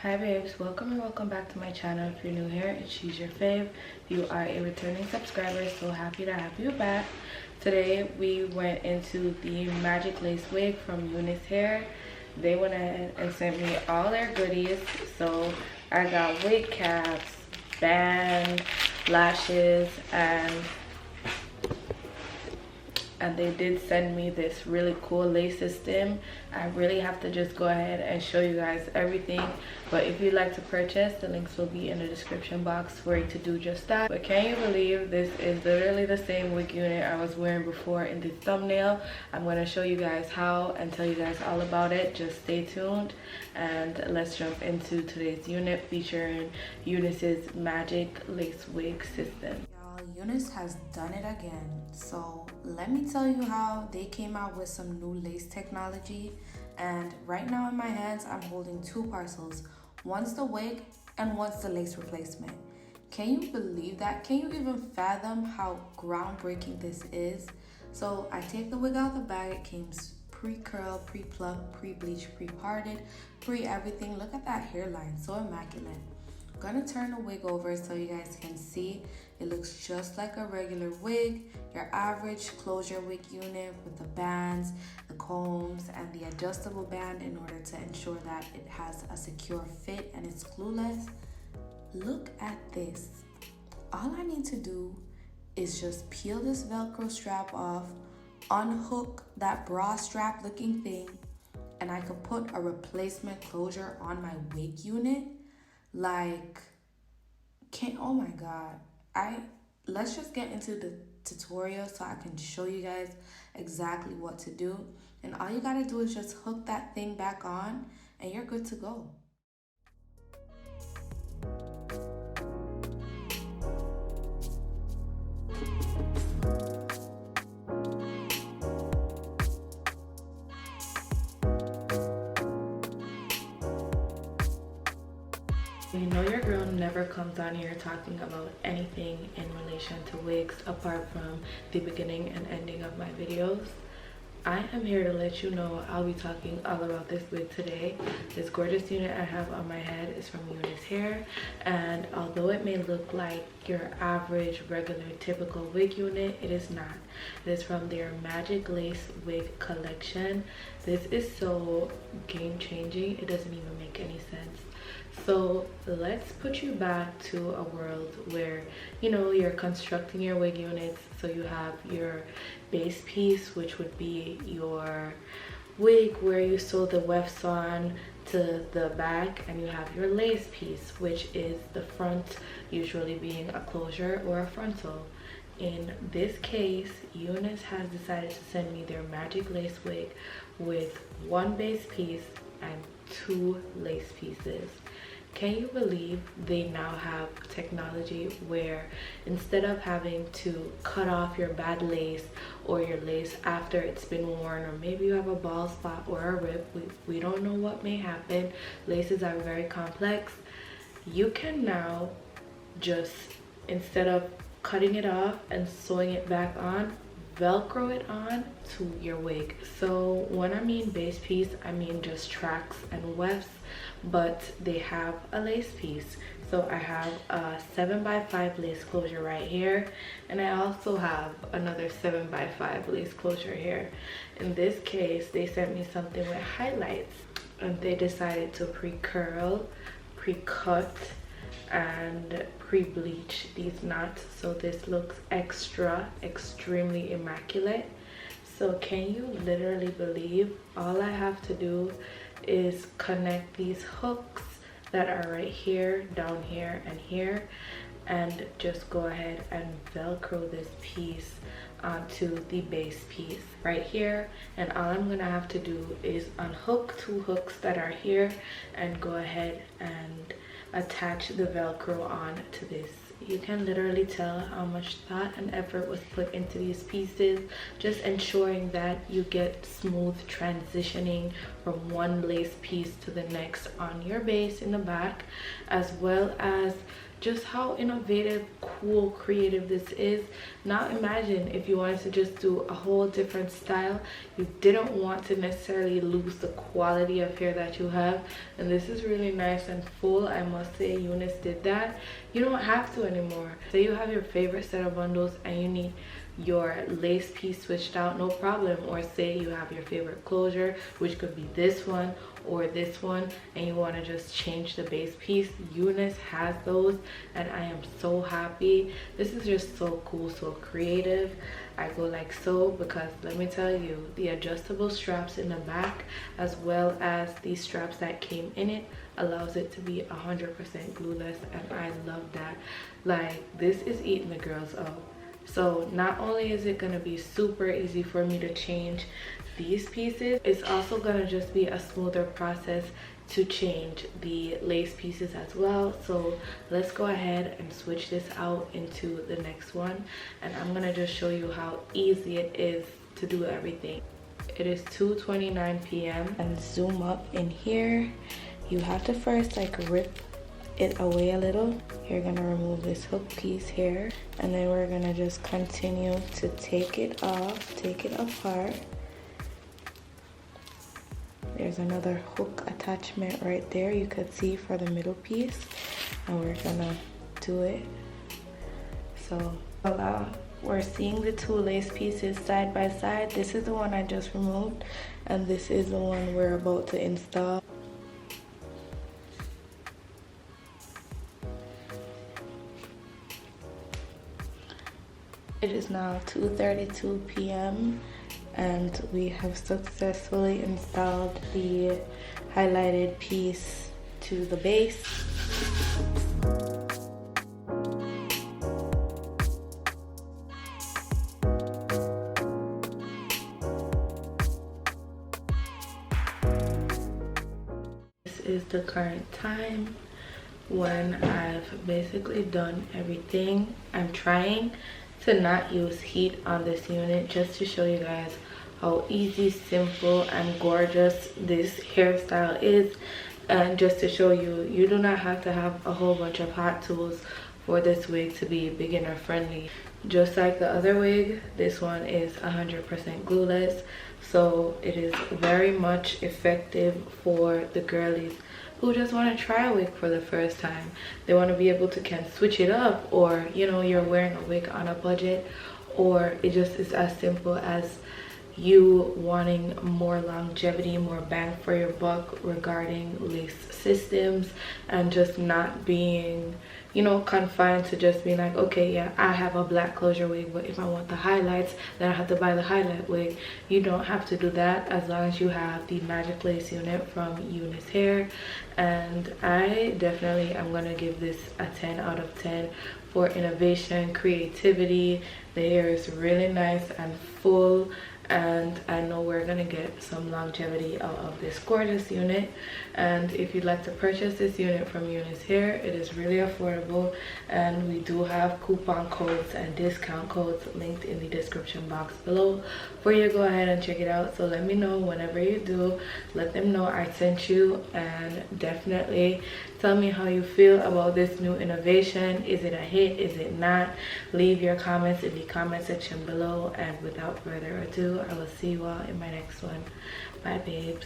Hi babes, welcome and welcome back to my channel. If you're new here, it's She's Your Fave. If you are a returning subscriber, so happy to have you back. Today we went into the Magic Lace wig from Unice hair. They went ahead and sent me all their goodies. So I got wig caps, band, lashes, and they did send me this really cool lace system. I really have to just go ahead and show you guys everything, but if you'd like to purchase, the links will be in the description box for you to do just that. But can you believe this is literally the same wig unit I was wearing before in this thumbnail? I'm going to show you guys how and tell you guys all about it. Just stay tuned and let's jump into today's unit featuring Unice's Magic Lace Wig System. Unice has done it again. So let me tell you how they came out with some new lace technology. And right now in my hands, I'm holding two parcels. One's the wig and one's the lace replacement. Can you believe that? Can you even fathom how groundbreaking this is? So I take the wig out of the bag. It came pre-curl, pre-plucked, pre-bleach, pre-parted, pre-everything. Look at that hairline, so immaculate. I'm gonna turn the wig over so you guys can see. It looks just like a regular wig, your average closure wig unit with the bands, the combs, and the adjustable band in order to ensure that it has a secure fit and it's glueless. Look at this. All I need to do is just peel this Velcro strap off, unhook that bra strap looking thing, and I could put a replacement closure on my wig unit. Oh my god. Let's just get into the tutorial so I can show you guys exactly what to do. And all you gotta do is just hook that thing back on and you're good to go. You know your girl never comes on here talking about anything in relation to wigs apart from the beginning and ending of my videos. I am here to let you know I'll be talking all about this wig today. This gorgeous unit I have on my head is from Unice hair, and although it may look like your average regular typical wig unit, it is not. It is from their Magic Lace wig collection. This is so game-changing, it doesn't even make any sense. So let's put you back to a world where, you know, you're constructing your wig units. So you have your base piece, which would be your wig where you sew the wefts on to the back, and you have your lace piece, which is the front, usually being a closure or a frontal. In this case, Unice has decided to send me their Magic Lace wig with one base piece and two lace pieces. Can you believe they now have technology where instead of having to cut off your bad lace or your lace after it's been worn, or maybe you have a bald spot or a rip, we don't know what may happen. Laces are very complex. You can now just, instead of cutting it off and sewing it back on, Velcro it on to your wig. So when I mean base piece, I mean just tracks and wefts, but they have a lace piece. So I have a 7x5 lace closure right here, and I also have another 7x5 lace closure here. In this case, they sent me something with highlights, and they decided to pre-curl, pre-cut, and pre-bleach these knots, so this looks extremely immaculate. So can you literally believe all I have to do is connect these hooks that are right here, down here, and here, and just go ahead and Velcro this piece onto the base piece right here. And all I'm gonna have to do is unhook two hooks that are here and go ahead and attach the Velcro on to this. You can literally tell how much thought and effort was put into these pieces, just ensuring that you get smooth transitioning from one lace piece to the next on your base in the back, as well as just how innovative, cool, creative this is. Now imagine if you wanted to just do a whole different style. You didn't want to necessarily lose the quality of hair that you have, and this is really nice and full. I must say Unice did that. You don't have to anymore. Say you have your favorite set of bundles and you need your lace piece switched out, no problem. Or say you have your favorite closure, which could be this one or this one, and you want to just change the base piece. Unice has those, and I am so happy. This is just so cool, so creative. I go like so, because let me tell you, the adjustable straps in the back as well as the straps that came in it allows it to be 100% glueless, and I love that. Like, this is eating the girls up. So not only is it going to be super easy for me to change these pieces, it's also going to just be a smoother process to change the lace pieces as well. So let's go ahead and switch this out into the next one, and I'm going to just show you how easy it is to do everything. It is 2:29 p.m. and zoom up in here. You have to first like rip it away a little. You're gonna remove this hook piece here, and then we're gonna just continue to take it off, take it apart. There's another hook attachment right there, you could see, for the middle piece, and we're gonna do it. So we're seeing the two lace pieces side by side. This is the one I just removed, and this is the one we're about to install. It is now 2:32 p.m. and we have successfully installed the highlighted piece to the base. This is the current time when I've basically done everything. I'm trying to not use heat on this unit, just to show you guys how easy, simple, and gorgeous this hairstyle is, and just to show you, you do not have to have a whole bunch of hot tools for this wig to be beginner friendly. Just like the other wig, this one is 100% glueless, so it is very much effective for the girlies who just want to try a wig for the first time. They want to be able to switch it up, or you know, you're wearing a wig on a budget, or it just is as simple as you wanting more longevity, more bang for your buck regarding lace systems, and just not being, you know, confined to just being like, okay, yeah, I have a black closure wig, but if I want the highlights, then I have to buy the highlight wig. You don't have to do that as long as you have the Magic Lace unit from Unice Hair. And I definitely am gonna give this a 10 out of 10 for innovation, creativity. The hair is really nice and full, and I know we're gonna get some longevity out of this gorgeous unit. And if you'd like to purchase this unit from Unice Hair, it is really affordable, and we do have coupon codes and discount codes linked in the description box below for you to go ahead and check it out. So let me know whenever you do, let them know I sent you, and definitely tell me how you feel about this new innovation. Is it a hit? Is it not? Leave your comments in the comment section below, and without further ado, I will see you all in my next one. Bye babes.